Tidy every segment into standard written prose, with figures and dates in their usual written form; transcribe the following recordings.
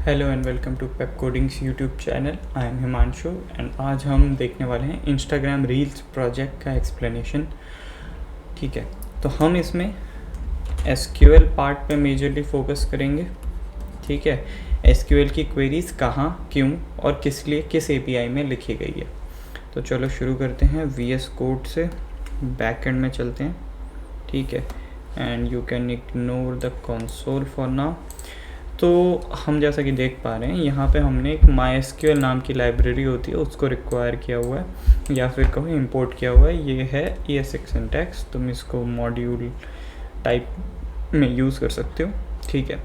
Hello and welcome to Pep Codings YouTube channel. I am Himanshu and आज हम देखने वाले हैं इंस्टाग्राम रील्स प्रोजेक्ट का एक्सप्लेनेशन। ठीक है, तो हम इसमें एसक्यूएल पार्ट पे मेजरली फोकस करेंगे। ठीक है, एसक्यूएल की क्वेरीज कहाँ, क्यों और किस लिए, किस एपीआई में लिखी गई है। तो चलो शुरू करते हैं। वीएस कोड से बैकएंड में चलते हैं। ठीक है, and you can ignore the console for now. तो हम जैसा कि देख पा रहे हैं यहाँ पे हमने एक MySQL नाम की लाइब्रेरी होती है उसको रिक्वायर किया हुआ है या फिर कहो इंपोर्ट किया हुआ है। ये है ES6 सिंटैक्स, तुम इसको मॉड्यूल टाइप में यूज़ कर सकते हो। ठीक है,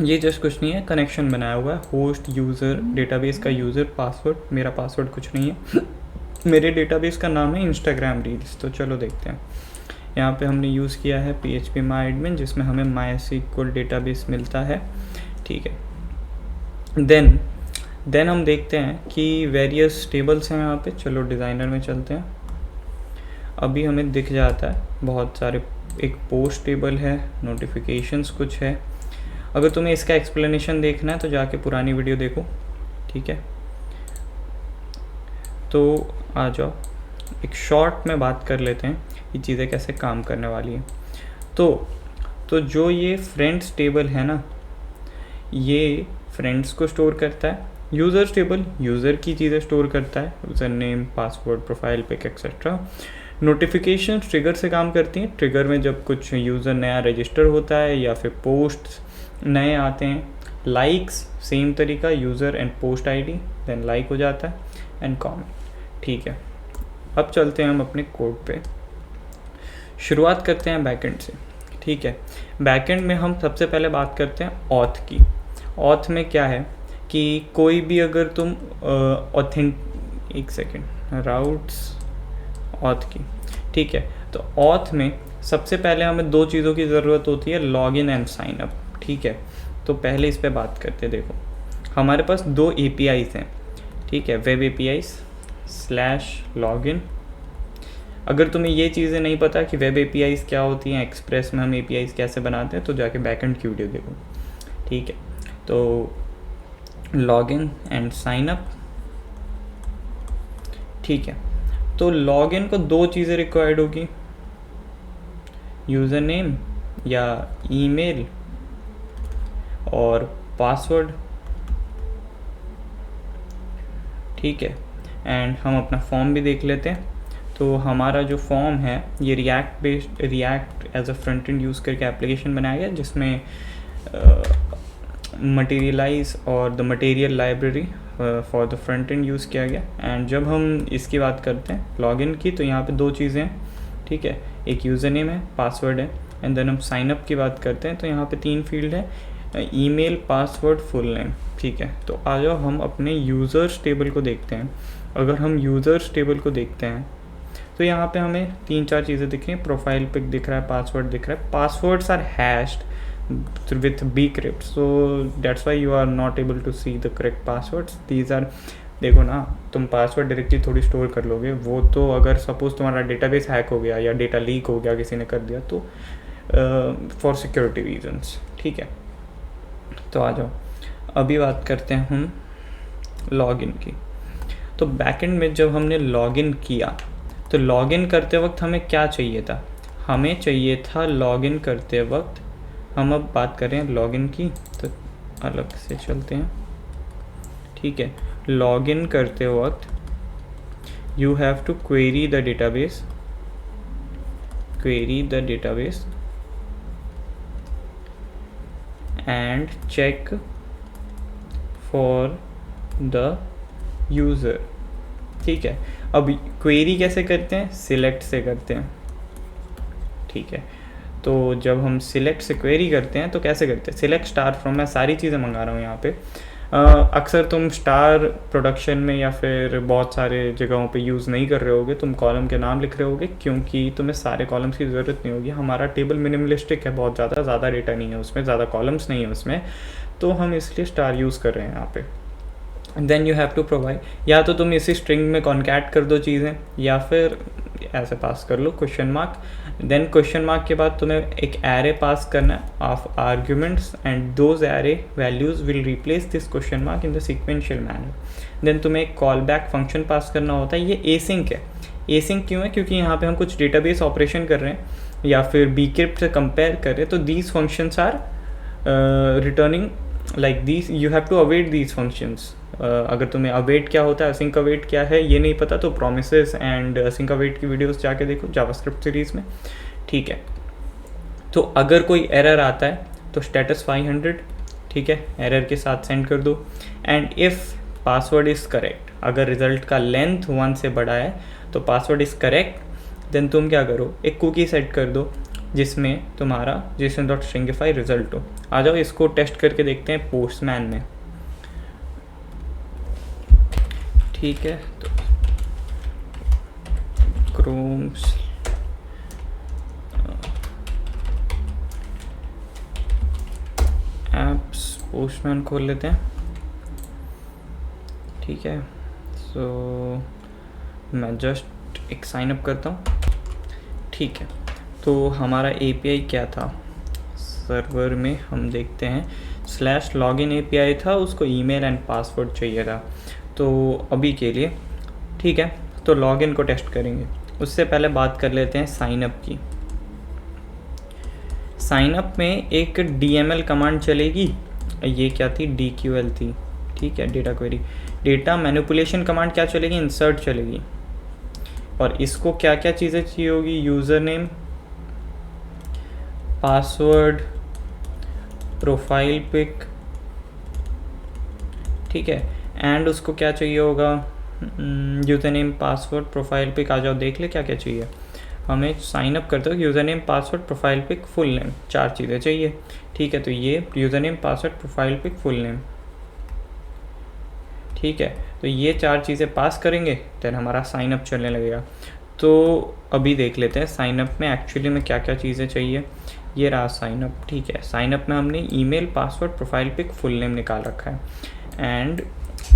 ये जस्ट कुछ नहीं है, कनेक्शन बनाया हुआ है, होस्ट यूज़र डेटाबेस का यूज़र पासवर्ड। मेरा पासवर्ड कुछ नहीं है मेरे डेटाबेस का नाम है इंस्टाग्राम रील्स। तो चलो देखते हैं। यहाँ पे हमने यूज़ किया है PHP MyAdmin जिसमें हमें MySQL डेटाबेस मिलता है। ठीक है, देन हम देखते हैं कि वेरियस टेबल्स हैं यहाँ पे। चलो डिज़ाइनर में चलते हैं। अभी हमें दिख जाता है बहुत सारे, एक पोस्ट टेबल है, नोटिफिकेशंस कुछ है। अगर तुम्हें इसका एक्सप्लेनेशन देखना है तो जाके पुरानी वीडियो देखो। ठीक है, तो आ जाओ एक शॉर्ट में बात कर लेते हैं ये चीज़ें कैसे काम करने वाली है। तो जो ये फ्रेंड्स टेबल है ना, ये फ्रेंड्स को स्टोर करता है। यूज़र्स टेबल यूज़र की चीज़ें स्टोर करता है, user name, password, profile pick etcetera. Notification trigger से काम करती हैं। ट्रिगर में जब कुछ यूज़र नया रजिस्टर होता है या फिर पोस्ट नए आते हैं। लाइक्स सेम तरीका, user and post ID, then like हो जाता है एंड कमेंट। ठीक है, अब चलते हैं हम अपने कोड पे। शुरुआत करते हैं बैकएंड से। ठीक है, बैकएंड में हम सबसे पहले बात करते हैं ऑथ की। ऑथ में क्या है कि कोई भी अगर तुम राउट्स ऑथ की। ठीक है, तो ऑथ में सबसे पहले हमें दो चीज़ों की ज़रूरत होती है, लॉगिन एंड साइन अप। ठीक है, तो पहले इस पे बात करते हैं। देखो हमारे पास दो APIs हैं। ठीक है, वेब APIs/लॉगिन। अगर तुम्हें ये चीज़ें नहीं पता कि वेब APIs क्या होती हैं, एक्सप्रेस में हम APIs कैसे बनाते हैं, तो जाके बैकएंड की वीडियो देखो। ठीक है, तो लॉगिन एंड साइन अप। ठीक है, तो लॉगिन को दो चीज़ें रिक्वायर्ड होगी, यूज़र नेम या ईमेल और पासवर्ड। ठीक है, एंड हम अपना फॉर्म भी देख लेते हैं। तो हमारा जो फॉर्म है ये React as a front end use करके एप्लीकेशन बनाया गया जिसमें मटेरियलाइज और the material library for the front end use किया गया। एंड जब हम इसकी बात करते हैं लॉगिन की, तो यहाँ पे दो चीज़ें हैं। ठीक है, एक यूज़र नेम है, पासवर्ड है, एंड देन हम साइन अप की बात करते हैं तो यहाँ पे 3 फील्ड है, ईमेल, पासवर्ड, फुल नेम। ठीक है, तो आ जाओ हम अपने यूज़र्स टेबल को देखते हैं। अगर हम यूज़र्स टेबल को देखते हैं तो यहाँ पे हमें 3-4 चीज़ें दिख रही हैं। प्रोफाइल पिक दिख रहा है, पासवर्ड दिख रहा है। Passwords are hashed with bcrypt, so that's why you are not able to see the correct passwords. These are, देखो ना, तुम पासवर्ड डायरेक्टली थोड़ी स्टोर कर लोगे। वो तो अगर सपोज तुम्हारा डेटाबेस हैक हो गया या डेटा लीक हो गया, किसी ने कर दिया, तो फॉर सिक्योरिटी रीजंस। ठीक है, तो आ जाओ अभी बात करते हैं हम लॉगिन की। तो बैकएंड में जब हमने लॉगिन किया तो लॉगिन करते वक्त हमें क्या चाहिए था? हमें चाहिए था लॉगिन करते वक्त, हम अब बात करें लॉगिन की तो अलग से चलते हैं। ठीक है, लॉगिन करते वक्त you have to query the database and check for the user. ठीक है, अब क्वेरी कैसे करते हैं? सिलेक्ट से करते हैं। ठीक है, तो जब हम सिलेक्ट से क्वेरी करते हैं तो कैसे करते हैं? सिलेक्ट स्टार फ्रॉम, मैं सारी चीज़ें मंगा रहा हूँ यहाँ पे। अक्सर तुम स्टार प्रोडक्शन में या फिर बहुत सारे जगहों पे यूज़ नहीं कर रहे होगे, तुम कॉलम के नाम लिख रहे होगे क्योंकि तुम्हें सारे कॉलम्स की ज़रूरत नहीं होगी। हमारा टेबल मिनिमलिस्टिक है, बहुत ज़्यादा डेटा नहीं है उसमें, ज़्यादा कॉलम्स नहीं है उसमें, तो हम इसलिए स्टार यूज़ कर रहे हैं यहाँ पे। Then you have to provide, या तो तुम इसी स्ट्रिंग में कॉन्कैट कर दो चीज़ें, या फिर ऐसे पास कर लो question mark. Then question mark के बाद तुम्हें एक एरे पास करना है of arguments and those array values will replace this question mark in the sequential manner. Then तुम्हें एक कॉल बैक फंक्शन पास करना होता है। ये एसिंक है। एसिंक क्यों है? क्योंकि यहाँ पे हम कुछ डेटाबेस ऑपरेशन कर रहे हैं या फिर bcrypt से कंपेयर कर रहे हैं, तो these functions are returning like these, you have to await these functions. अगर तुम्हें अवेट क्या होता है, असिंक अवेट क्या है ये नहीं पता, तो प्रोमिसेस एंड असिंक अवेट की वीडियोस जाके देखो जावास्क्रिप्ट सीरीज़ में, ठीक है। तो अगर कोई एरर आता है तो स्टेटस 500, ठीक है, एरर के साथ सेंड कर दो। And if password is correct, अगर रिजल्ट का लेंथ 1 से बड़ा है तो पासवर्ड इज़ करेक्ट, देन तुम क्या करो, एक कुकी सेट कर दो जिसमें तुम्हारा json.stringify रिजल्ट हो। आ जाओ इसको टेस्ट करके देखते हैं पोस्टमैन में, ठीक है। तो क्रोम एप्स पोस्टमैन खोल लेते हैं, ठीक है। सो मैं जस्ट एक साइन अप करता हूँ, ठीक है। तो हमारा API क्या था सर्वर में, हम देखते हैं /login API था, उसको ईमेल एंड पासवर्ड चाहिए था। तो अभी के लिए ठीक है, तो लॉगिन को टेस्ट करेंगे। उससे पहले बात कर लेते हैं साइनअप की। साइनअप में एक DML कमांड चलेगी, ये क्या थी, DQL थी, ठीक है, data query. Data manipulation command क्या चलेगी, इंसर्ट चलेगी। और इसको क्या क्या चीज़ें चाहिए होगी, user name, password, profile pic, ठीक है। एंड उसको क्या चाहिए होगा, user name, password, profile pic. आ जाओ देख ले क्या क्या चाहिए। हमें साइन अप करते हो user name, password, profile pick, full name, 4 चीज़ें चाहिए, ठीक है। तो ये user name, password, profile pick, full name, ठीक है। तो ये 4 चीज़ें पास करेंगे देन हमारा साइन अप चलने लगेगा। तो अभी देख लेते हैं साइन अप में एक्चुअली में क्या क्या चीज़ें चाहिए। ये रहा साइन अप, ठीक है। साइन अप में हमने email, password, profile pick, full name निकाल रखा है। एंड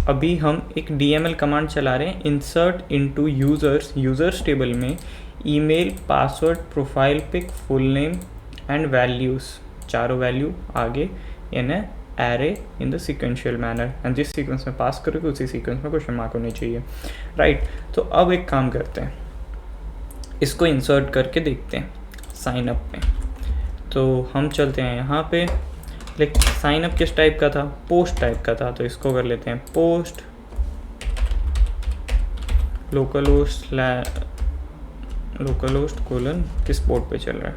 अभी हम एक DML कमांड चला रहे हैं, इंसर्ट इनटू यूज़र्स टेबल में email, password, profile pick, full name and values, चारों वैल्यू आगे इन array in the sequential manner. And जिस सीक्वेंस में पास करोगे उसी सीक्वेंस में क्वेश्चन मार्क होने चाहिए, राइट। तो अब एक काम करते हैं, इसको इंसर्ट करके देखते हैं साइन अप में। तो हम चलते हैं यहाँ पे, लेकिन साइन अप किस टाइप का था, पोस्ट टाइप का था। तो इसको कर लेते हैं पोस्ट लोकलहोस्ट कोलन, किस पोर्ट पे चल रहा है,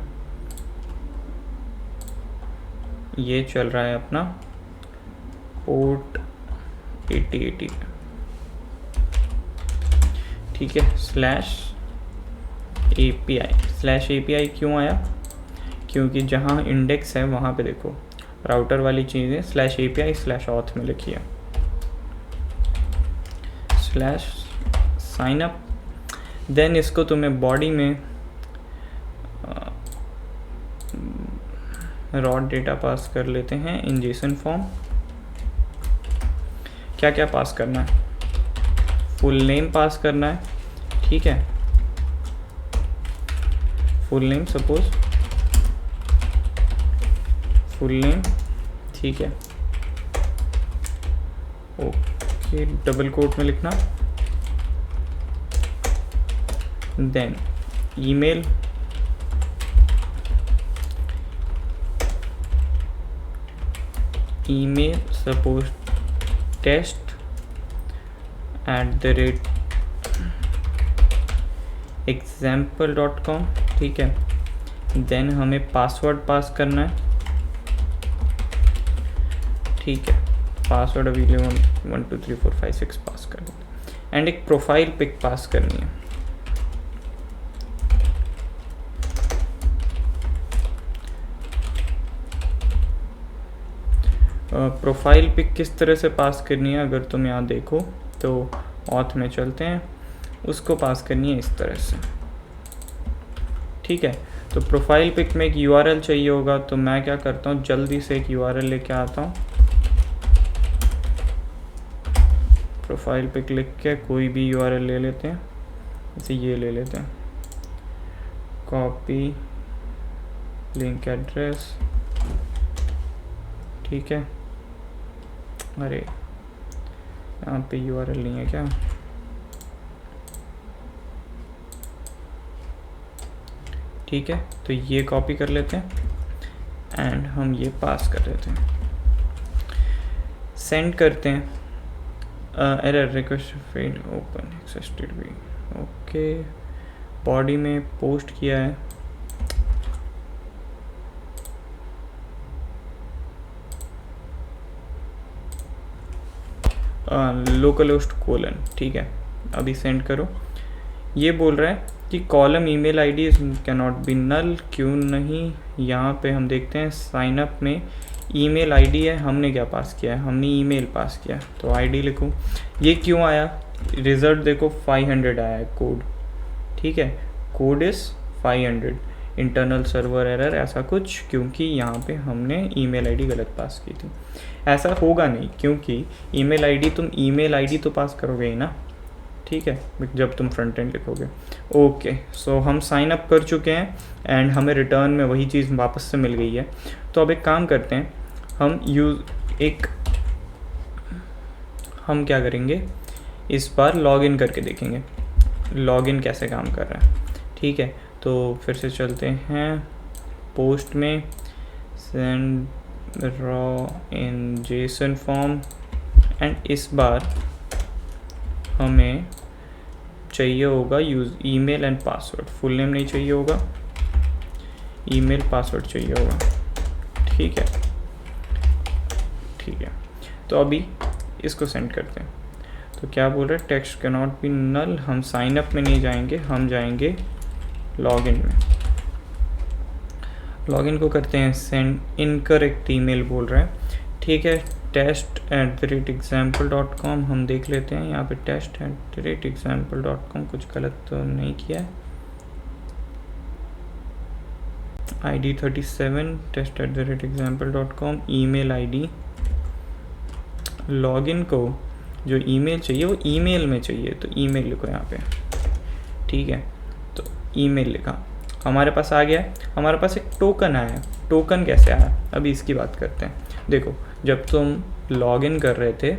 ये चल रहा है अपना पोर्ट 8080, ठीक है। /API क्यों आया, क्योंकि जहाँ इंडेक्स है वहाँ पे देखो राउटर वाली चीज़ें /API/auth में लिखी है, /signup। देन इसको तुम्हें बॉडी में रॉ डेटा पास कर लेते हैं इन JSON फॉर्म। क्या क्या पास करना है, फुल नेम पास करना है, ठीक है। Full name, suppose full name, ठीक है, ओके, डबल कोट में लिखना। देन ईमेल, सपोज test@example.com, ठीक है। देन हमें पासवर्ड पास करना है, ठीक है। पासवर्ड अभी 1 2 3 4 5 6 पास कर देते। एंड एक प्रोफाइल पिक पास करनी है, प्रोफाइल पिक किस तरह से पास करनी है, अगर तुम यहाँ देखो तो ऑथ में चलते हैं, उसको पास करनी है इस तरह से, ठीक है। तो प्रोफाइल पिक में एक URL चाहिए होगा, तो मैं क्या करता हूँ, जल्दी से एक URL लेके आता हूँ। प्रोफाइल पिक लिख के कोई भी URL ले लेते हैं, जैसे ये ले लेते हैं, कॉपी लिंक एड्रेस, ठीक है। अरे यहाँ पे URL नहीं है क्या? ठीक है, तो ये कॉपी कर लेते हैं एंड हम ये पास कर देते हैं, सेंड करते हैं। एरर रिक्वेस्ट फेल्ड ओपन एक्सेस्टेड भी, ओके। बॉडी में पोस्ट किया है, लोकल होस्ट कोलन, ठीक है। अभी सेंड करो। ये बोल रहा है कि column email ID can not be null, क्यों नहीं? यहाँ पे हम देखते हैं साइन अप में ईमेल आईडी है, हमने क्या पास किया है? हमने ईमेल पास किया, तो आईडी लिखूँ। ये क्यों आया? रिज़ल्ट देखो 500 आया है कोड, ठीक है। Code is 500, internal server error ऐसा कुछ, क्योंकि यहाँ पे हमने ईमेल आईडी गलत पास की थी। ऐसा होगा नहीं, क्योंकि ईमेल आईडी तुम ईमेल आईडी तो पास करोगे ही ना, ठीक है, जब तुम फ्रंट एंड लिखोगे। ओके, सो हम साइन अप कर चुके हैं एंड हमें रिटर्न में वही चीज़ वापस से मिल गई है। तो अब एक काम करते हैं, हम क्या करेंगे, इस बार लॉगिन करके देखेंगे लॉगिन कैसे काम कर रहा है, ठीक है। तो फिर से चलते हैं पोस्ट में, send raw in Jason form and इस बार हमें चाहिए होगा email and password, full name नहीं चाहिए होगा, ईमेल पासवर्ड चाहिए होगा, ठीक है, ठीक है। तो अभी इसको सेंड करते हैं। तो क्या बोल रहे हैं? Text can not be null. हम साइन अप में नहीं जाएंगे, हम जाएंगे लॉगिन में। लॉगिन को करते हैं सेंड, इनकरेक्ट ईमेल बोल रहा है, ठीक है। test@example.com हम देख लेते हैं, यहाँ पे test@example.com कुछ गलत तो नहीं किया है। ID 37 test@example.com, email ID। Login को जो ईमेल चाहिए वो ईमेल में चाहिए, तो ईमेल लिखो यहाँ पे, ठीक है। तो ईमेल लिखा, हमारे पास आ गया। हमारे पास एक टोकन आया। टोकन कैसे आया, अभी इसकी बात करते हैं। देखो, जब तुम लॉगिन कर रहे थे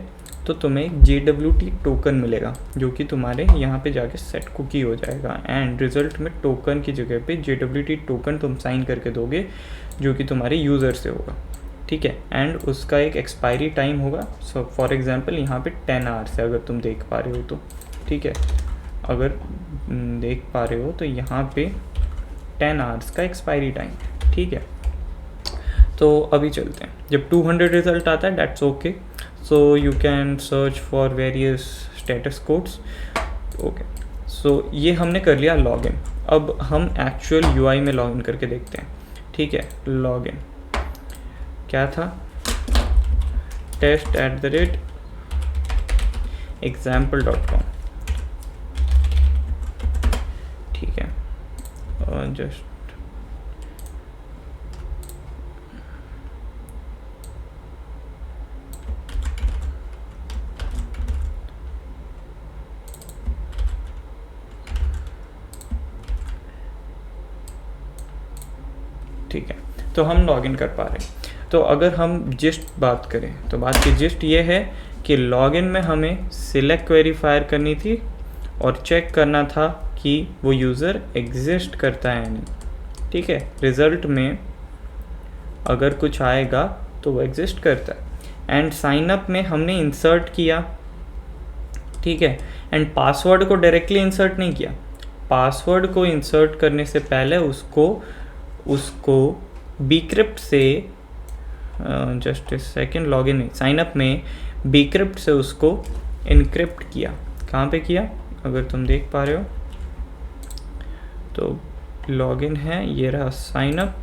तो तुम्हें एक JWT टोकन मिलेगा, जो कि तुम्हारे यहाँ पे जाके सेट कुकी हो जाएगा एंड रिजल्ट में टोकन की जगह पे JWT टोकन तुम साइन करके दोगे, जो कि तुम्हारे यूज़र से होगा, ठीक है। एंड उसका एक एक्सपायरी टाइम होगा। सो फॉर एग्जांपल यहाँ पे 10 आवर्स है, अगर तुम देख पा रहे हो तो, ठीक है। अगर देख पा रहे हो तो यहाँ पे 10 आवर्स का एक्सपायरी टाइम, ठीक है। तो अभी चलते हैं, जब 200 रिजल्ट आता है that's okay, so you can search for various status codes, okay. So ये हमने कर लिया लॉगिन। अब हम एक्चुअल UI में लॉगिन करके देखते हैं, ठीक है। लॉगिन क्या था? test@example.com, ठीक है। और जस्ट ठीक है, तो हम लॉगिन कर पा रहे हैं। तो अगर हम जिस्ट बात करें तो बात की जिस्ट ये है कि लॉगिन में हमें सिलेक्ट वेरीफायर करनी थी और चेक करना था कि वो यूज़र एग्जिस्ट करता है या नहीं, ठीक है। रिज़ल्ट में अगर कुछ आएगा तो वो एग्जिस्ट करता है। एंड साइन अप में हमने इंसर्ट किया, ठीक है। एंड पासवर्ड को डायरेक्टली इंसर्ट नहीं किया, पासवर्ड को इंसर्ट करने से पहले उसको बीक्रिप्ट से जस्ट ए सेकेंड, लॉगिन नहीं, साइन अप में बीक्रिप्ट से उसको इनक्रिप्ट किया। कहाँ पे किया? अगर तुम देख पा रहे हो तो लॉगिन है, ये रहा साइन अप।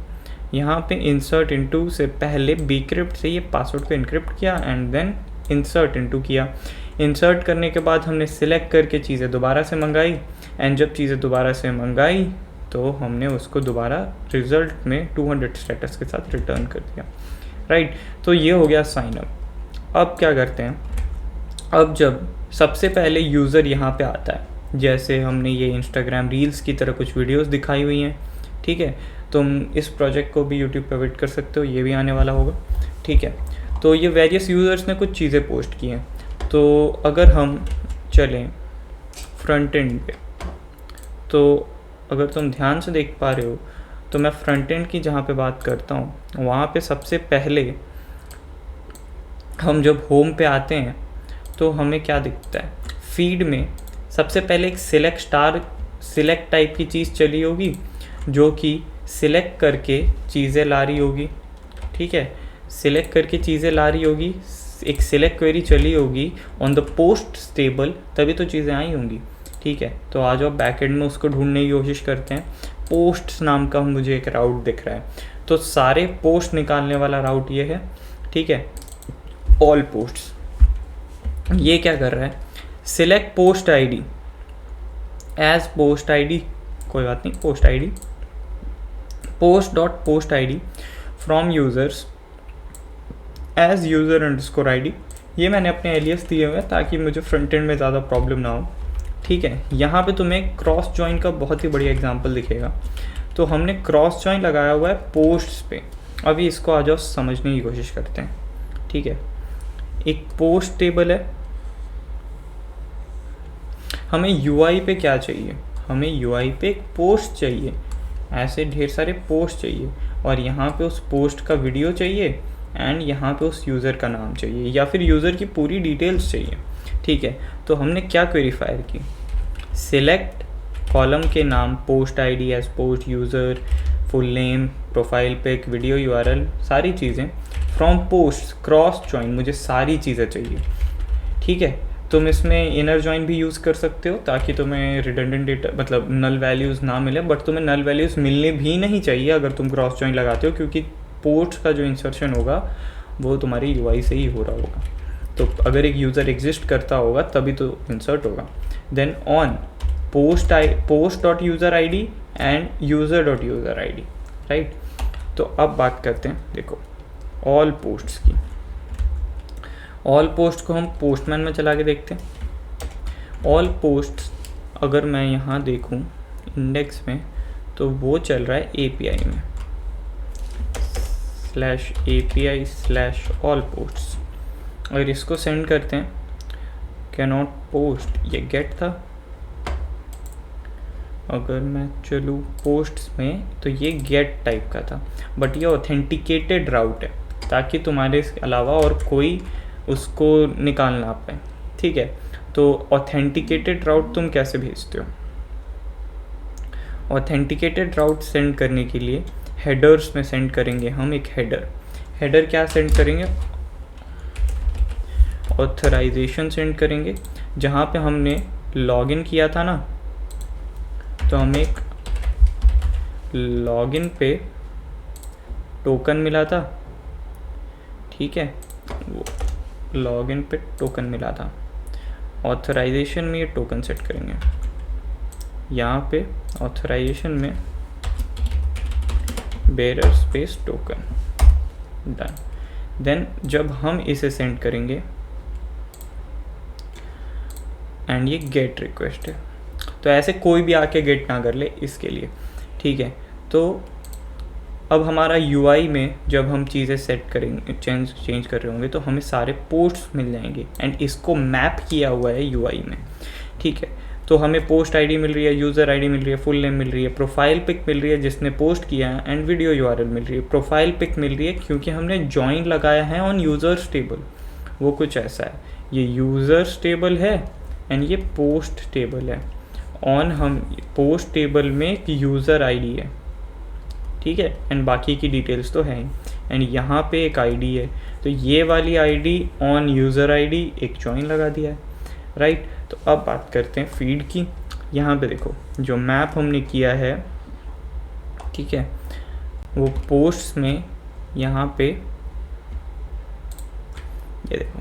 यहाँ पे इंसर्ट इनटू से पहले बीक्रिप्ट से ये पासवर्ड को इनक्रिप्ट किया एंड देन इंसर्ट इनटू किया। इंसर्ट करने के बाद हमने सिलेक्ट करके चीज़ें दोबारा से मंगाई एंड जब चीज़ें दोबारा से मंगाई तो हमने उसको दोबारा रिज़ल्ट में 200 स्टेटस के साथ रिटर्न कर दिया, राइट। तो ये हो गया साइन अप। अब क्या करते हैं, अब जब सबसे पहले यूज़र यहाँ पे आता है, जैसे हमने ये इंस्टाग्राम रील्स की तरह कुछ वीडियोस दिखाई हुई हैं, ठीक है, तुम इस प्रोजेक्ट को भी यूट्यूब पे विजिट कर सकते हो, ये भी आने वाला होगा। ठीक है, तो ये वेरियस यूज़र्स ने कुछ चीज़ें पोस्ट की हैं। तो अगर हम चलें फ्रंट एंड पे, तो अगर तुम ध्यान से देख पा रहे हो तो मैं फ्रंट एंड की जहाँ पे बात करता हूँ वहाँ पे सबसे पहले हम जब होम पे आते हैं तो हमें क्या दिखता है, फीड में सबसे पहले एक सिलेक्ट टाइप की चीज़ चली होगी जो कि सिलेक्ट करके चीज़ें ला रही होगी। ठीक है, सिलेक्ट करके चीज़ें ला रही होगी, एक सिलेक्ट क्वेरी चली होगी ऑन द पोस्ट टेबल, तभी तो चीज़ें आई होंगी। ठीक है, तो आ जाओ बैकएंड में उसको ढूंढने की कोशिश करते हैं। पोस्ट्स नाम का मुझे एक राउट दिख रहा है, तो सारे पोस्ट निकालने वाला राउट ये है। ठीक है, ऑल पोस्ट्स, ये क्या कर रहा है, select post ID as post ID, कोई बात नहीं, post ID post id from users as user underscore ID. ये मैंने अपने एलियस दिए हुए हैं ताकि मुझे फ्रंट एंड में ज़्यादा प्रॉब्लम ना हो। ठीक है, यहाँ पे तुम्हें क्रॉस जॉइन का बहुत ही बढ़िया एग्जांपल दिखेगा। तो हमने क्रॉस जॉइन लगाया हुआ है पोस्ट्स पे। अभी इसको आ जाओ समझने की कोशिश करते हैं। ठीक है, एक पोस्ट टेबल है, हमें यूआई पे क्या चाहिए, हमें यूआई पे एक पोस्ट चाहिए, ऐसे ढेर सारे पोस्ट चाहिए, और यहाँ पे उस पोस्ट का वीडियो चाहिए एंड यहाँ पे उस यूज़र का नाम चाहिए या फिर यूज़र की पूरी डिटेल्स चाहिए। ठीक है, तो हमने क्या क्वेरी फायर की, सिलेक्ट कॉलम के नाम post ID as post user, full name, profile pic, video URL, सारी चीज़ें फ्रॉम पोस्ट क्रॉस जॉइन, मुझे सारी चीज़ें चाहिए। ठीक है, तुम इसमें इनर जॉइन भी यूज़ कर सकते हो ताकि तुम्हें रिडंडेंट डेटा मतलब नल वैल्यूज़ ना मिले, बट तुम्हें नल वैल्यूज़ मिलने भी नहीं चाहिए अगर तुम क्रॉस जॉइन लगाते हो, क्योंकि पोस्ट का जो इंसर्शन होगा वो तुम्हारी यूआई से ही हो रहा होगा। तो अगर एक यूज़र एग्जिस्ट करता होगा तभी तो इंसर्ट होगा। Then on post dot user I D and user dot user I D, right. तो अब बात करते हैं, देखो ऑल पोस्ट्स की। ऑल पोस्ट को हम पोस्टमैन में चला के देखते हैं। ऑल पोस्ट्स अगर मैं यहाँ देखूँ इंडेक्स में तो वो चल रहा है API में /API/all posts। अगर इसको सेंड करते हैं, कैनॉट पोस्ट, ये गेट था। अगर मैं चलूँ पोस्ट्स में तो ये गेट टाइप का था, बट ये ऑथेंटिकेटेड राउट है ताकि तुम्हारे अलावा और कोई उसको निकाल ना पाए। ठीक है, तो ऑथेंटिकेटेड राउट तुम कैसे भेजते हो, ऑथेंटिकेटेड राउट सेंड करने के लिए हेडर्स में सेंड करेंगे हम एक हेडर क्या सेंड करेंगे, ऑथराइजेशन सेंड करेंगे। जहाँ पे हमने लॉगिन किया था ना, तो हमें एक लॉगिन पे टोकन मिला था। ठीक है, वो लॉगिन पे टोकन मिला था, ऑथराइजेशन में ये टोकन सेट करेंगे। यहाँ पे ऑथराइजेशन में bearer space token, done. Then जब हम इसे सेंड करेंगे एंड ये गेट रिक्वेस्ट है, तो ऐसे कोई भी आके गेट ना कर ले इसके लिए। ठीक है, तो अब हमारा यूआई में जब हम चीज़ें सेट करेंगे, चेंज कर रहे होंगे, तो हमें सारे पोस्ट्स मिल जाएंगे एंड इसको मैप किया हुआ है यूआई में। ठीक है, तो हमें पोस्ट आईडी मिल रही है, यूज़र आईडी मिल रही है, फुल नेम मिल रही है, प्रोफाइल पिक मिल रही है जिसने पोस्ट किया है, एंड वीडियो यूआरएल मिल रही है। प्रोफाइल पिक मिल रही है क्योंकि हमने जॉइन लगाया है ऑन यूज़र्स टेबल, वो कुछ ऐसा है। ये यूज़र्स टेबल है एंड ये पोस्ट टेबल है। ऑन हम पोस्ट टेबल में एक यूज़र आईडी है, ठीक है, एंड बाकी की डिटेल्स तो हैं, एंड यहाँ पे एक आईडी है, तो ये वाली आईडी ऑन यूज़र आईडी एक जॉइन लगा दिया है, राइट। तो अब बात करते हैं फीड की। यहाँ पे देखो जो मैप हमने किया है, ठीक है, वो पोस्ट्स में यहाँ पे ये देखो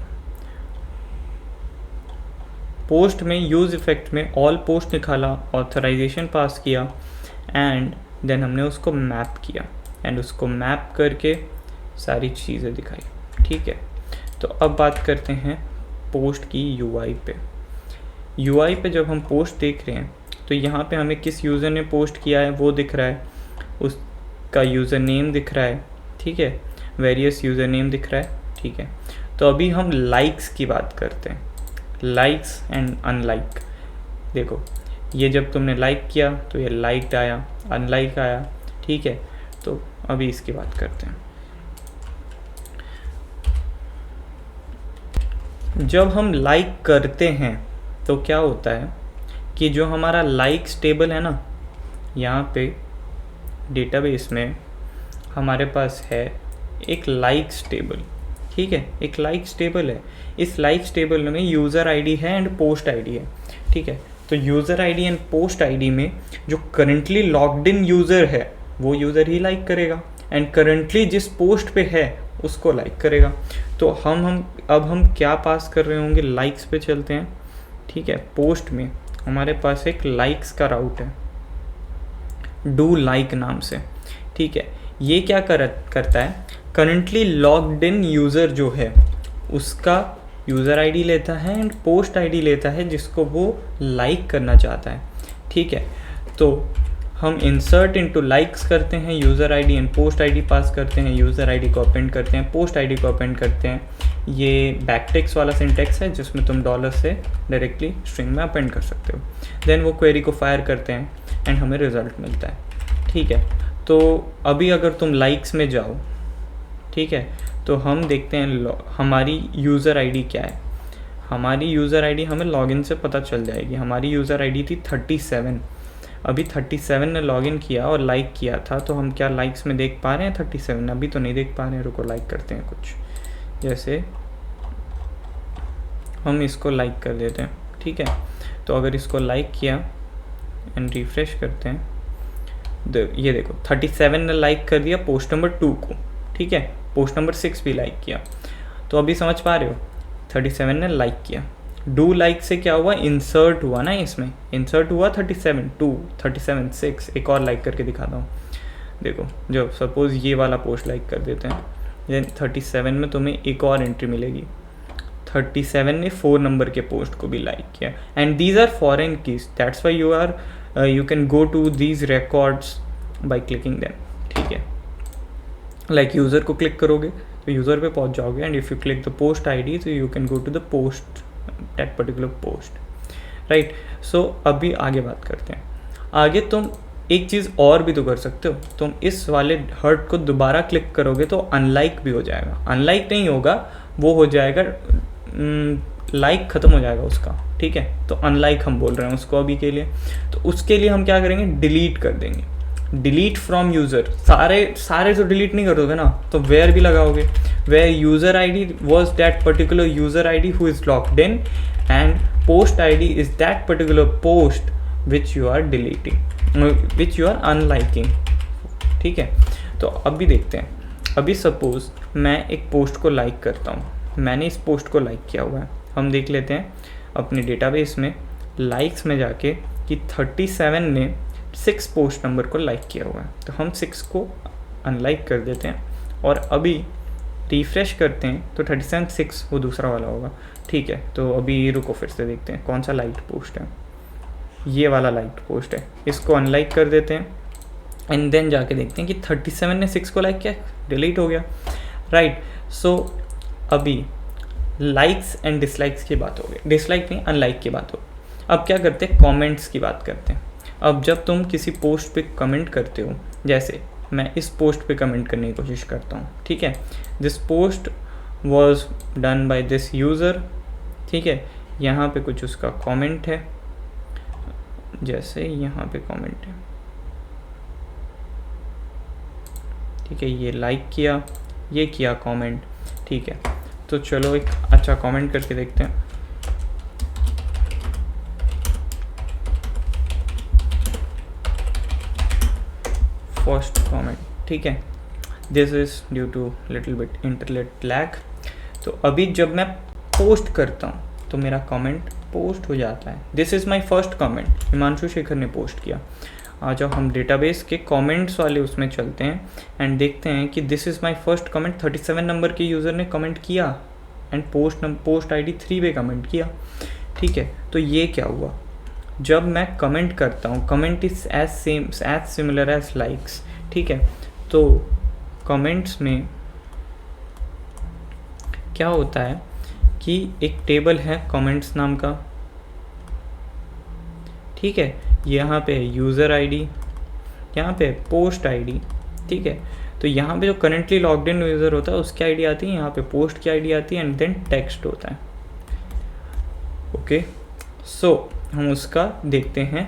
पोस्ट में यूज़ इफेक्ट में ऑल पोस्ट निकाला, ऑथराइजेशन पास किया एंड देन हमने उसको मैप किया एंड उसको मैप करके सारी चीज़ें दिखाई। ठीक है, तो अब बात करते हैं पोस्ट की यूआई पे। यूआई पे जब हम पोस्ट देख रहे हैं तो यहाँ पे हमें किस यूज़र ने पोस्ट किया है वो दिख रहा है, उसका यूज़र नेम दिख रहा है, ठीक है, वेरियस यूज़र नेम दिख रहा है, ठीक है। तो अभी हम लाइक्स की बात करते हैं, लाइक्स एंड अनलाइक। देखो ये जब तुमने लाइक किया तो ये लाइक्ड आया, अनलाइक आया, ठीक है। तो अभी इसकी बात करते हैं। जब हम लाइक करते हैं तो क्या होता है कि जो हमारा लाइक्स टेबल है ना, यहाँ पे डेटाबेस में हमारे पास है एक लाइक्स टेबल, ठीक है, एक लाइक्स टेबल है। इस लाइक्स टेबल में यूज़र आईडी है एंड पोस्ट आईडी है, ठीक है। तो user ID and post ID में जो करंटली लॉग्ड इन यूज़र है वो यूज़र ही लाइक करेगा, एंड करंटली जिस पोस्ट पे है उसको लाइक करेगा। तो अब हम क्या पास कर रहे होंगे, लाइक्स पे चलते हैं, ठीक है। पोस्ट में हमारे पास एक लाइक्स का राउट है डू लाइक नाम से, ठीक है। ये क्या करता है, करंटली लॉग्ड इन यूज़र जो है उसका यूज़र आईडी लेता है एंड पोस्ट आईडी लेता है जिसको वो लाइक करना चाहता है, ठीक है। तो हम इंसर्ट इनटू लाइक्स करते हैं, user ID and post ID पास करते हैं, यूज़र आईडी को अपेंड करते हैं, पोस्ट आईडी को अपेंड करते हैं। ये बैकटिक्स वाला सिंटेक्स है जिसमें तुम डॉलर से डायरेक्टली स्ट्रिंग में अपेंड कर सकते हो। देन वो क्वेरी को फायर करते हैं एंड हमें रिजल्ट मिलता है, ठीक है। तो अभी अगर तुम लाइक्स में जाओ, ठीक है, तो हम देखते हैं हमारी यूज़र आईडी क्या है। हमारी यूज़र आईडी हमें लॉगिन से पता चल जाएगी। हमारी यूज़र आईडी थी 37। अभी 37 ने लॉगिन किया और लाइक किया था, तो हम क्या लाइक्स में देख पा रहे हैं 37? अभी तो नहीं देख पा रहे हैं, रुको लाइक करते हैं कुछ, जैसे हम इसको लाइक कर देते हैं, ठीक है। तो अगर इसको लाइक किया एंड रिफ्रेश करते हैं, ये देखो 37 ने लाइक कर दिया पोस्ट नंबर 2 को, ठीक है। पोस्ट नंबर 6 भी लाइक किया। तो अभी समझ पा रहे हो, 37 ने लाइक किया, डू लाइक से क्या हुआ, इंसर्ट हुआ ना, इसमें इंसर्ट हुआ 37 2 37 6। एक और लाइक करके दिखाता हूँ, देखो जब सपोज ये वाला पोस्ट लाइक कर देते हैं, देन 37 में तुम्हें एक और एंट्री मिलेगी, 37 ने 4 नंबर के पोस्ट को भी लाइक किया। And these are foreign keys, that's why you can go to these records by clicking them, ठीक है। लाइक यूज़र को क्लिक करोगे तो यूज़र पे पहुंच जाओगे, and if you click the post ID तो you can go to the post, that particular post, right. So अभी आगे बात करते हैं। आगे तुम एक चीज़ और भी तो कर सकते हो, तुम इस वाले हर्ट को दोबारा क्लिक करोगे तो अनलाइक भी हो जाएगा। अनलाइक नहीं होगा, वो हो जाएगा लाइक ख़त्म हो जाएगा उसका, ठीक है। तो अनलाइक हम बोल रहे हैं उसको अभी के लिए। तो उसके लिए हम क्या करेंगे, डिलीट कर देंगे, डिलीट फ्रॉम यूज़र। सारे तो डिलीट नहीं कर दोगे ना, तो वेयर भी लगाओगे, where user ID was that particular user ID who is logged in and post ID is that particular post which you are deleting, which you are unliking, ठीक है। तो अभी देखते हैं, अभी सपोज मैं एक पोस्ट को लाइक करता हूँ, मैंने इस पोस्ट को लाइक किया हुआ है। हम देख लेते हैं अपने डेटाबेस में लाइक्स में जाके कि 37 ने 6 पोस्ट नंबर को लाइक किया हुआ है, तो हम 6 को अनलाइक कर देते हैं और अभी रिफ्रेश करते हैं तो 37 6 वो दूसरा वाला होगा, ठीक है। तो अभी रुको फिर से देखते हैं कौन सा लाइक पोस्ट है, ये वाला लाइक पोस्ट है, इसको अनलाइक कर देते हैं एंड देन जाके देखते हैं कि 37 ने 6 को लाइक किया, डिलीट हो गया, राइट। सो अभी लाइक्स एंड डिसलाइक्स की बात हो गई, डिसलाइक नहीं अनलाइक की बात हो। अब क्या करते हैं, कमेंट्स की बात करते हैं। अब जब तुम किसी पोस्ट पे कमेंट करते हो, जैसे मैं इस पोस्ट पे कमेंट करने की कोशिश करता हूँ, ठीक है, this post was done by this user, ठीक है। यहाँ पे कुछ उसका कमेंट है, जैसे यहाँ पे कमेंट है, ठीक है, ये लाइक किया, ये किया कमेंट, ठीक है। तो चलो एक अच्छा कमेंट करके देखते हैं। फर्स्ट कमेंट, ठीक है, this is due to little bit internet lag. तो अभी जब मैं पोस्ट करता हूँ तो मेरा कमेंट पोस्ट हो जाता है, this is my first comment, Himanshu Shekhar ने पोस्ट किया। आ जाओ हम डेटाबेस के कमेंट्स वाले उसमें चलते हैं एंड देखते हैं कि this is my first comment, 37 number के यूज़र ने कमेंट किया एंड पोस्ट आईडी 3 पे कमेंट किया, ठीक है। तो ये क्या हुआ, जब मैं कमेंट करता हूँ, comment is as similar as likes, ठीक है। तो कमेंट्स में क्या होता है कि एक टेबल है कमेंट्स नाम का, ठीक है। यहाँ पे यूज़र आईडी, यहाँ पे पोस्ट आईडी, ठीक है। तो यहाँ पे जो करंटली लॉग्ड इन यूज़र होता है उसकी आईडी आती है, यहाँ पे पोस्ट की आईडी आती है, एंड देन टेक्स्ट होता है। ओके, सो हम उसका देखते हैं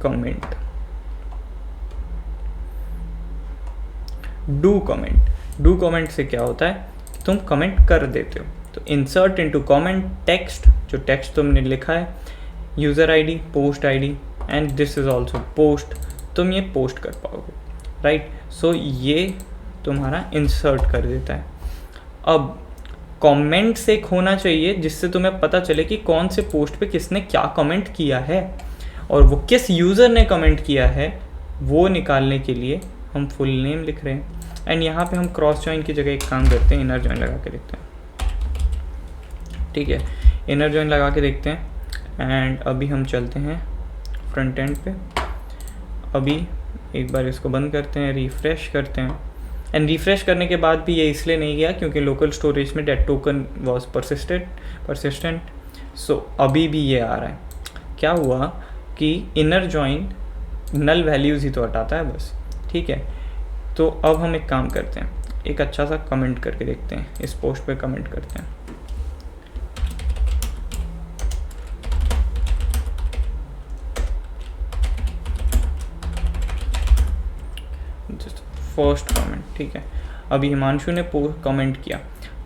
कमेंट। डू कमेंट से क्या होता है, तुम कमेंट कर देते हो। तो इंसर्ट इनटू कमेंट टेक्स्ट, जो टेक्स्ट तुमने लिखा है, user ID, post ID, and this is also post, तुम ये पोस्ट कर पाओगे, राइट। सो ये तुम्हारा इंसर्ट कर देता है। अब कमेंट्स एक होना चाहिए जिससे तुम्हें पता चले कि कौन से पोस्ट पे किसने क्या कमेंट किया है और वो किस यूज़र ने कमेंट किया है, वो निकालने के लिए हम फुल नेम लिख रहे हैं। एंड यहाँ पे हम क्रॉस जॉइन की जगह एक काम करते हैं, इनर जॉइन लगा के देखते हैं, ठीक है। इनर जॉइन लगा के देखते हैं। एंड अभी हम चलते हैं फ्रंट एंड पे। अभी एक बार इसको बंद करते हैं, रिफ़्रेश करते हैं। एंड रिफ़्रेश करने के बाद भी ये इसलिए नहीं गया क्योंकि लोकल स्टोरेज में डेट टोकन वॉज परसिस्टेंट। सो अभी भी ये आ रहा है। क्या हुआ कि इनर जॉइन नल वैल्यूज़ ही तो हटाता है बस, ठीक है। तो अब हम एक काम करते हैं, एक अच्छा सा कमेंट करके देखते हैं, इस पोस्ट पे कमेंट करते हैं। फर्स्ट कमेंट, ठीक है। अभी हिमांशु ने कमेंट किया।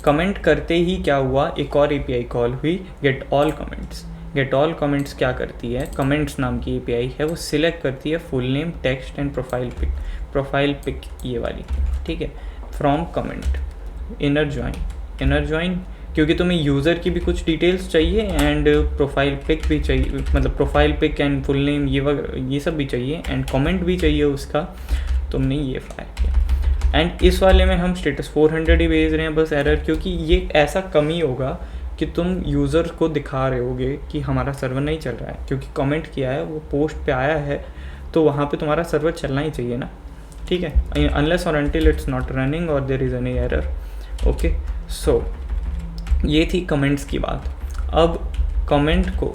कमेंट करते ही क्या हुआ, एक और एपीआई कॉल हुई, get all comments. Get all comments क्या करती है, कमेंट्स नाम की एपीआई है, वो सिलेक्ट करती है full name, text and profile pic ये वाली, ठीक है, फ्रॉम कमेंट। इनर जॉइन क्योंकि तुम्हें यूज़र की भी कुछ डिटेल्स चाहिए एंड प्रोफाइल पिक भी चाहिए, मतलब profile pic and full name ये सब भी चाहिए, एंड कमेंट भी चाहिए उसका, तुमने ये फायर किया। एंड इस वाले में हम स्टेटस 400 ही भेज रहे हैं बस एरर, क्योंकि ये ऐसा कमी होगा कि तुम यूज़र को दिखा रहे होगे कि हमारा सर्वर नहीं चल रहा है, क्योंकि कमेंट किया है, वो पोस्ट पे आया है, तो वहाँ पे तुम्हारा सर्वर चलना ही चाहिए ना, ठीक है, अनलेस और अनटिल इट्स नॉट रनिंग और there is any error. Okay, so ये थी कमेंट्स की बात। अब कमेंट को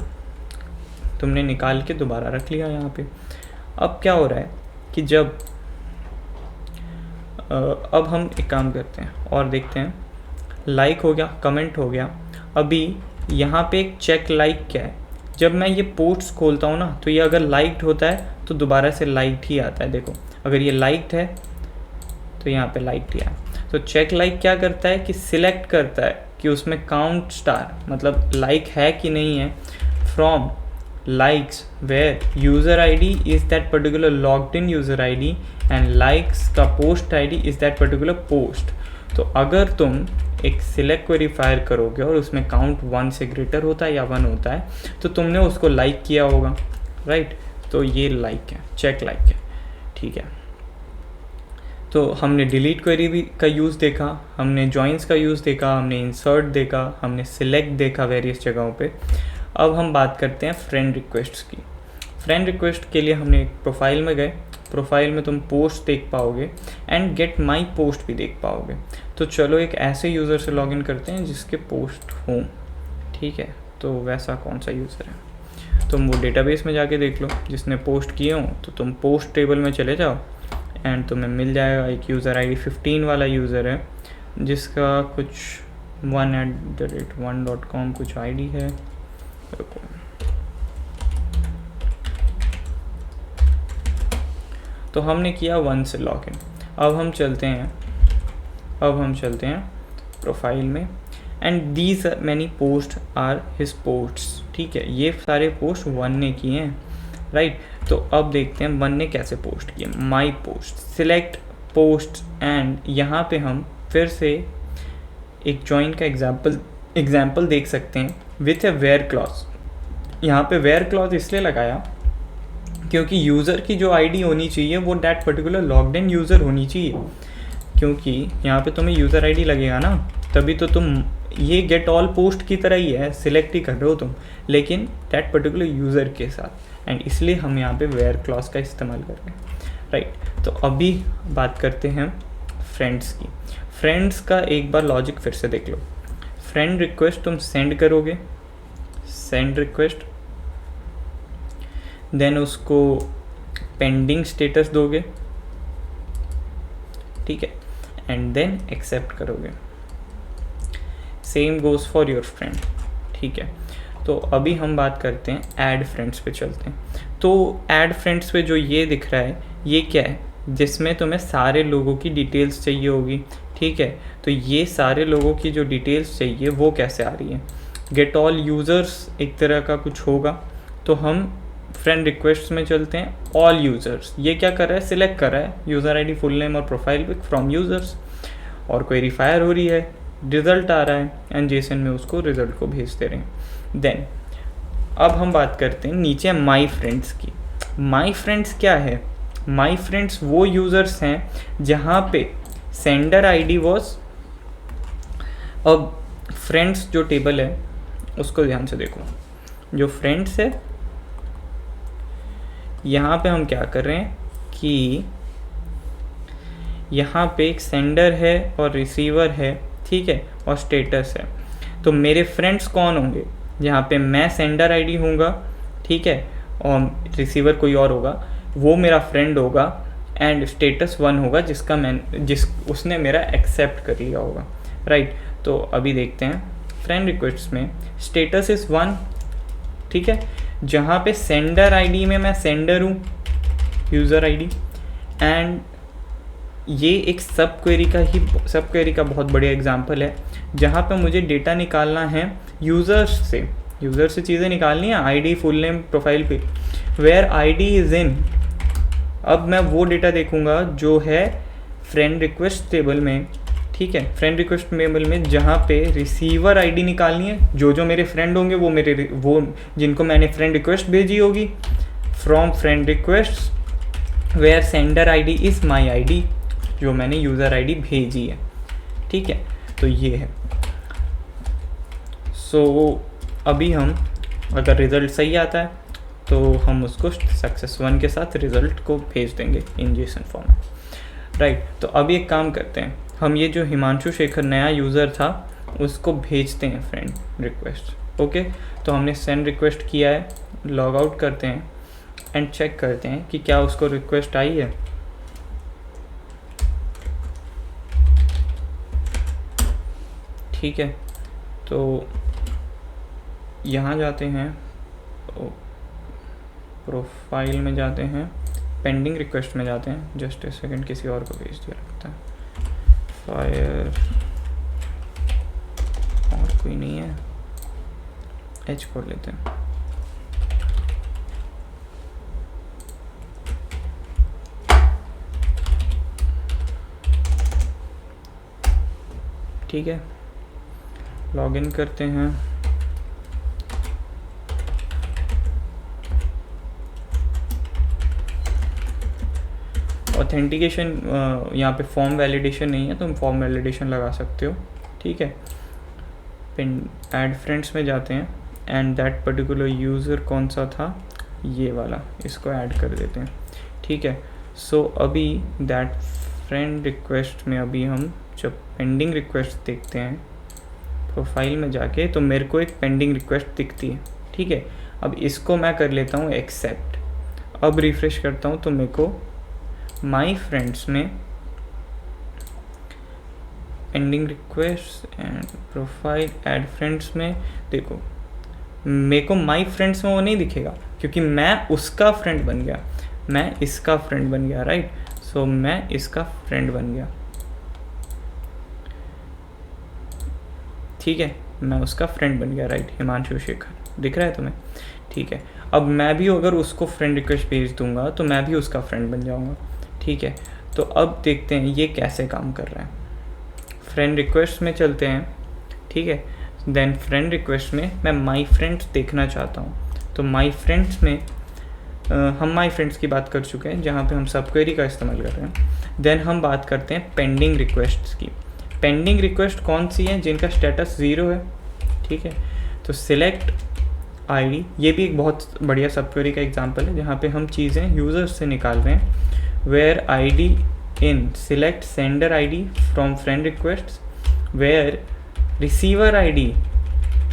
तुमने निकाल के दोबारा रख लिया यहाँ पे। अब क्या हो रहा है कि जब अब हम एक काम करते हैं और देखते हैं, लाइक हो गया, कमेंट हो गया। अभी यहाँ पे एक चेक लाइक क्या है, जब मैं ये पोस्ट खोलता हूँ ना, तो ये अगर लाइक्ड होता है तो दोबारा से लाइक्ड ही आता है। देखो, अगर ये लाइक्ड है तो यहाँ पे लाइक्ड ही आया। तो चेक लाइक क्या करता है कि सिलेक्ट करता है कि उसमें काउंट स्टार, मतलब लाइक है कि नहीं है, from likes where user ID is that particular logged in user ID and likes का post ID is that particular post। तो अगर तुम एक select query फायर करोगे और उसमें count 1 से ग्रेटर होता है या 1 होता है, तो तुमने उसको लाइक किया होगा, राइट। तो ये लाइक है, चेक लाइक है, ठीक है। तो हमने डिलीट क्वेरी भी का यूज़ देखा, हमने जॉइंस का यूज़ देखा, हमने इंसर्ट देखा, हमने सिलेक्ट देखा वेरियस जगहों पे। अब हम बात करते हैं फ्रेंड रिक्वेस्ट्स की। फ्रेंड रिक्वेस्ट के लिए हमने एक प्रोफाइल में गए, प्रोफाइल में तुम पोस्ट देख पाओगे एंड गेट माई पोस्ट भी देख पाओगे। तो चलो एक ऐसे यूज़र से लॉगिन करते हैं जिसके पोस्ट हों, ठीक है। तो वैसा कौन सा यूज़र है, तुम वो डेटाबेस में जाके देख लो जिसने पोस्ट किए हों। तो तुम पोस्ट टेबल में चले जाओ एंड तुम्हें मिल जाएगा एक यूज़र ID 15 वाला यूज़र है, जिसका कुछ 1@1.com कुछ ID है। तो हमने किया 1 से लॉगिन। अब हम चलते हैं प्रोफाइल में, and these many posts are his posts, ठीक है। ये सारे पोस्ट 1 ने किए हैं, राइट। तो अब देखते हैं 1 ने कैसे पोस्ट किए। My post, select post, and यहाँ पे हम फिर से एक जॉइन का एग्जाम्पल देख सकते हैं विथ ए वेयर क्लॉज। यहाँ पे वेयर क्लॉज इसलिए लगाया क्योंकि यूज़र की जो आईडी होनी चाहिए वो that particular logged in user होनी चाहिए, क्योंकि यहाँ पे तुम्हें यूज़र आईडी लगेगा ना, तभी तो तुम ये गेट ऑल पोस्ट की तरह ही है, सिलेक्ट ही कर रहे हो तुम, लेकिन दैट पर्टिकुलर यूज़र के साथ। एंड इसलिए हम यहाँ पे वेयर क्लॉज का इस्तेमाल कर रहे हैं। राइट। तो अभी बात करते हैं फ्रेंड्स की। फ्रेंड्स का एक बार लॉजिक फिर से देख लो। फ्रेंड रिक्वेस्ट तुम सेंड करोगे, सेंड रिक्वेस्ट, देन उसको पेंडिंग स्टेटस दोगे, ठीक है, एंड देन एक्सेप्ट करोगे। Same goes for your friend, ठीक है। तो अभी हम बात करते हैं ऐड फ्रेंड्स पे चलते हैं। तो ऐड फ्रेंड्स पे जो ये दिख रहा है ये क्या है, जिसमें तुम्हें सारे लोगों की डिटेल्स चाहिए होगी, ठीक है। तो ये सारे लोगों की जो डिटेल्स चाहिए वो कैसे आ रही है, गेट ऑल यूज़र्स एक तरह का कुछ होगा। तो हम फ्रेंड रिक्वेस्ट में चलते हैं, ऑल यूज़र्स, ये क्या कर रहा है, सिलेक्ट कर रहा है यूज़र आईडी, फुल नेम और प्रोफाइल पिक फ्रॉम यूज़र्स, और क्वेरी फायर हो रही है, रिजल्ट आ रहा है एंड जेसन में उसको रिजल्ट को भेज दे रहे हैं। देन अब हम बात करते हैं नीचे माई फ्रेंड्स की। माई फ्रेंड्स क्या है, माई फ्रेंड्स वो यूज़र्स हैं जहाँ पे सेंडर आईडी वॉज, अब फ्रेंड्स जो टेबल है उसको ध्यान से देखो, जो फ्रेंड्स है यहाँ पे हम क्या कर रहे हैं कि यहाँ पे एक सेंडर है और रिसीवर है, ठीक है, और स्टेटस है। तो मेरे फ्रेंड्स कौन होंगे, जहाँ पे मैं सेंडर आईडी हूँगा, ठीक है, और रिसीवर कोई और होगा, वो मेरा फ्रेंड होगा, एंड स्टेटस 1 होगा जिस उसने मेरा एक्सेप्ट कर लिया होगा, राइट। तो अभी देखते हैं फ्रेंड रिक्वेस्ट में स्टेटस इज़ 1, ठीक है, जहाँ पे सेंडर आईडी में मैं सेंडर हूँ, यूज़र आईडी, एंड ये एक सब क्वेरी का बहुत बढ़िया एग्जांपल है, जहाँ पे मुझे डेटा निकालना है यूज़र से चीज़ें निकालनी है, ID, full name, profile pic, where ID is in. अब मैं वो डेटा देखूँगा जो है फ्रेंड रिक्वेस्ट टेबल में, ठीक है, फ्रेंड रिक्वेस्ट टेबल में, जहाँ पे रिसीवर आईडी निकालनी है, जो मेरे फ्रेंड होंगे वो जिनको मैंने फ्रेंड रिक्वेस्ट भेजी होगी, from friend request where sender ID is my ID, जो मैंने यूज़र आईडी भेजी है, ठीक है। तो ये है। सो अभी हम अगर रिज़ल्ट सही आता है तो हम उसको सक्सेस1 के साथ रिज़ल्ट को भेज देंगे इन जेसन फॉर्मेट, राइट। तो अभी एक काम करते हैं, हम ये जो हिमांशु शेखर नया यूज़र था उसको भेजते हैं फ्रेंड रिक्वेस्ट, ओके। तो हमने सेंड रिक्वेस्ट किया है, लॉग आउट करते हैं एंड चेक करते हैं कि क्या उसको रिक्वेस्ट आई है। ठीक है, तो यहाँ जाते हैं, प्रोफाइल में जाते हैं, पेंडिंग रिक्वेस्ट में जाते हैं, जस्ट ए सेकंड, किसी और को भेज दिया लगता है, फायर और कोई नहीं है, एच खोल लेते हैं। ठीक है, लॉगिन करते हैं, ऑथेंटिकेशन यहाँ पे फॉर्म वैलिडेशन नहीं है, तुम फॉर्म वैलिडेशन लगा सकते हो, ठीक है। पिन ऐड फ्रेंड्स में जाते हैं एंड दैट पर्टिकुलर यूज़र कौन सा था, ये वाला, इसको ऐड कर देते हैं, ठीक है। सो अभी दैट फ्रेंड रिक्वेस्ट में अभी हम जब पेंडिंग रिक्वेस्ट देखते हैं प्रोफाइल में जाके, तो मेरे को एक पेंडिंग रिक्वेस्ट दिखती है, ठीक है। अब इसको मैं कर लेता हूँ एक्सेप्ट। अब रिफ्रेश करता हूँ तो मेरे को माई फ्रेंड्स में pending request and profile add friends में देखो, मेरे को माई फ्रेंड्स में वो नहीं दिखेगा क्योंकि मैं उसका फ्रेंड बन गया, मैं इसका फ्रेंड बन गया, राइट। सो मैं इसका फ्रेंड बन गया, ठीक है, मैं उसका फ्रेंड बन गया, राइट। हिमांशु शेखर दिख रहा है तुम्हें, ठीक है। अब मैं भी अगर उसको फ्रेंड रिक्वेस्ट भेज दूंगा तो मैं भी उसका फ्रेंड बन जाऊंगा, ठीक है। तो अब देखते हैं ये कैसे काम कर रहा है। फ्रेंड रिक्वेस्ट में चलते हैं, ठीक है। देन फ्रेंड रिक्वेस्ट में मैं माई फ्रेंड्स देखना चाहता हूँ, तो माई फ्रेंड्स में हम माई फ्रेंड्स की बात कर चुके हैं जहाँ पे हम सब क्वेरी का इस्तेमाल कर रहे हैं। देन हम बात करते हैं पेंडिंग रिक्वेस्ट्स की। पेंडिंग रिक्वेस्ट कौन सी है, जिनका स्टेटस 0 है, ठीक है। तो सिलेक्ट आईडी, ये भी एक बहुत बढ़िया सब क्वेरी का एग्जांपल है जहाँ पे हम चीज़ें यूज़र्स से निकाल रहे हैं, where ID in select sender ID from friend requests where receiver ID,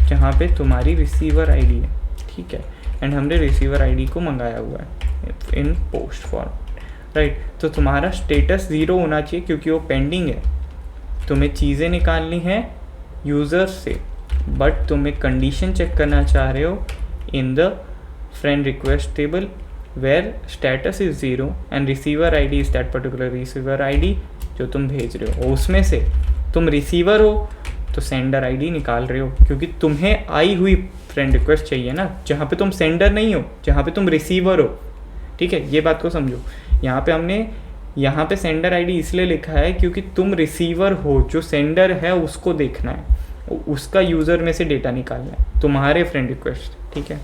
जहाँ पे तुम्हारी रिसीवर आईडी है, ठीक है, एंड हमने रिसीवर आईडी को मंगाया हुआ है इन पोस्ट फॉर्म, राइट। तो तुम्हारा स्टेटस 0 होना चाहिए क्योंकि वो पेंडिंग है, तुम्हें चीज़ें निकालनी है यूज़र से, बट तुम्हें कंडीशन चेक करना चाह रहे हो in the friend request table where status is 0 and receiver ID is that particular receiver ID जो तुम भेज रहे हो। उसमें से तुम रिसीवर हो तो सेंडर आईडी निकाल रहे हो क्योंकि तुम्हें आई हुई फ्रेंड रिक्वेस्ट चाहिए ना, जहाँ पे तुम सेंडर नहीं हो, जहाँ पे तुम रिसीवर हो, ठीक है। ये बात को समझो, यहाँ पे हमने यहाँ पे सेंडर आईडी इसलिए लिखा है क्योंकि तुम रिसीवर हो, जो सेंडर है उसको देखना है, उसका यूज़र में से डेटा निकालना है, तुम्हारे फ्रेंड रिक्वेस्ट, ठीक है।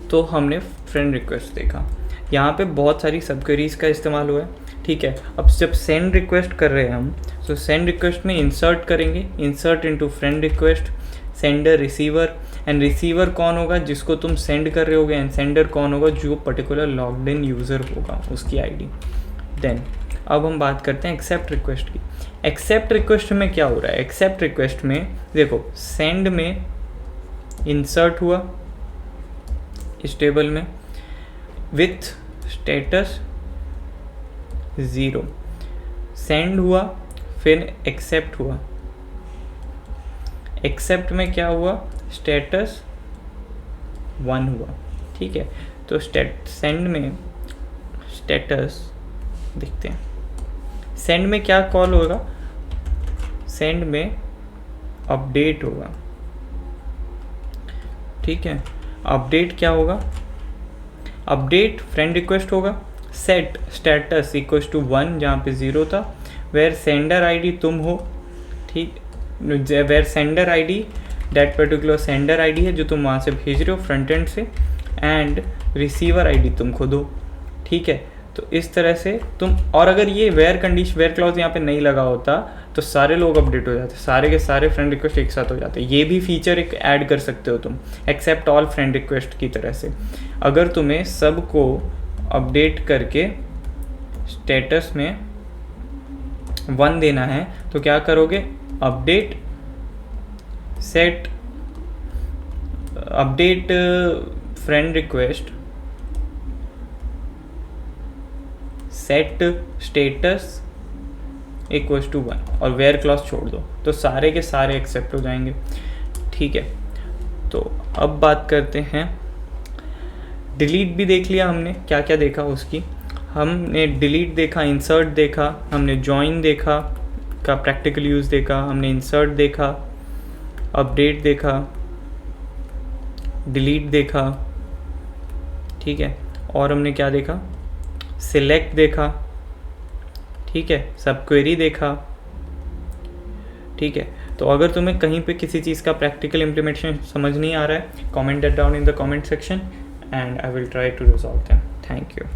तो हमने फ्रेंड रिक्वेस्ट देखा, यहाँ पे बहुत सारी सब क्वेरीज का इस्तेमाल हुआ है, ठीक है। अब जब सेंड रिक्वेस्ट कर रहे हैं हम, तो सेंड रिक्वेस्ट में इंसर्ट करेंगे, insert into friend request, sender receiver, and receiver कौन होगा जिसको तुम सेंड कर रहे होगे, एंड सेंडर कौन होगा जो पर्टिकुलर लॉग्ड इन यूज़र होगा, उसकी आईडी। देन अब हम बात करते हैं एक्सेप्ट रिक्वेस्ट की। एक्सेप्ट रिक्वेस्ट में क्या हो रहा है, एक्सेप्ट रिक्वेस्ट में देखो सेंड में इंसर्ट हुआ इस टेबल में विथ स्टेटस 0, सेंड हुआ, फिर एक्सेप्ट हुआ, एक्सेप्ट में क्या हुआ, स्टेटस 1 हुआ, ठीक है। तो सेंड में स्टेटस देखते हैं, सेंड में क्या कॉल होगा, सेंड में अपडेट होगा, ठीक है। अपडेट क्या होगा, अपडेट फ्रेंड रिक्वेस्ट होगा, सेट स्टेटस इक्वल्स टू 1 जहाँ पे 0 था, वेयर सेंडर आईडी तुम हो, ठीक, where sender ID that particular sender ID है जो तुम वहाँ से भेज रहे हो फ्रंट एंड से, एंड रिसीवर आईडी तुम खुद हो, ठीक है। तो इस तरह से तुम, और अगर ये वेयर क्लॉज यहाँ पे नहीं लगा होता तो सारे लोग अपडेट हो जाते, सारे के सारे फ्रेंड रिक्वेस्ट एक साथ हो जाते। ये भी फीचर एक ऐड कर सकते हो तुम एक्सेप्ट ऑल फ्रेंड रिक्वेस्ट की तरह से। अगर तुम्हें सबको अपडेट करके स्टेटस में 1 देना है तो क्या करोगे, update set update friend request set status equals to 1 और वेयर क्लॉज छोड़ दो, तो सारे के सारे एक्सेप्ट हो जाएंगे, ठीक है। तो अब बात करते हैं, डिलीट भी देख लिया हमने, क्या क्या देखा उसकी, हमने डिलीट देखा, इंसर्ट देखा, हमने जॉइन देखा का प्रैक्टिकल यूज़ देखा, हमने इंसर्ट देखा, अपडेट देखा, डिलीट देखा, ठीक है। और हमने क्या देखा, सिलेक्ट देखा, ठीक है, सब क्वेरी देखा, ठीक है। तो अगर तुम्हें कहीं पे किसी चीज़ का प्रैक्टिकल इम्प्लीमेंटेशन समझ नहीं आ रहा है, comment that down in the comment section and I will try to resolve them. Thank you.